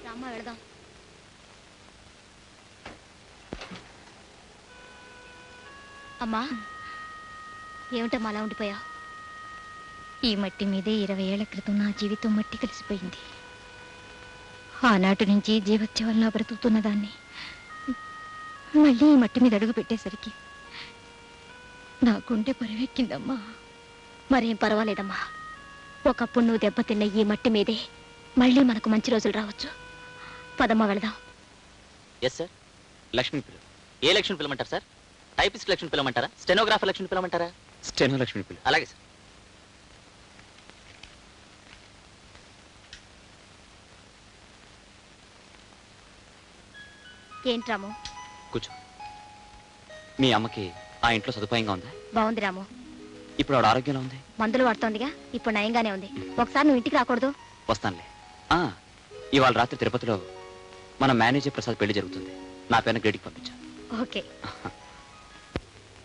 రామ్మా వెళదాం. అమ్మా ఏమిటమ్మా అలా ఉండిపోయా? ఈ మట్టి మీదే 20 ఏళ్ల క్రితం నా జీవితం మట్టి కలిసిపోయింది. ఆనాటి నుంచి జీవత్యవల్లా బ్రతుకుతున్న దాన్ని మళ్ళీ ఈ మట్టి మీద అడుగు పెట్టేసరికి నా గుండె పరివెక్కిందమ్మా. మరేం పర్వాలేదమ్మా. ఒకప్పుడు నువ్వు దెబ్బతిన్న ఈ మట్టి మీదే మళ్ళీ మనకు మంచి రోజులు రావచ్చు. పదమ్మా వెళదాం. Yes sir. లక్ష్మి పిల్ల. ఏ లక్ష్మి పిల్లమంటారు సార్? టైపిస్ట్ లక్ష్మి పిల్లమంటారా? స్టెనోగ్రాఫర్ లక్ష్మి పిల్లమంటారా? స్టెనో లక్ష్మి పిల్ల. అలాగే సార్. ఏంటి రాము? కూర్చో. మీ అమ్మకి ఆ ఇంట్లో సదుపాయంగా ఉందా? బాగుంది రాము. ఇప్పుడు ఆవిడ ఆరోగ్యంలో ఉంది? మందులు వాడుతోందిగా, ఇప్పుడు నయంగానే ఉంది. ఒకసారి నువ్వు ఇంటికి రాకూడదు? వస్తానులే. ఇవాళ రాత్రి తిరుపతిలో మన మేనేజర్ ప్రసాద్ పెళ్లి జరుగుతుంది. నా పేరున గ్రేడికి పంపించా. ఓకే.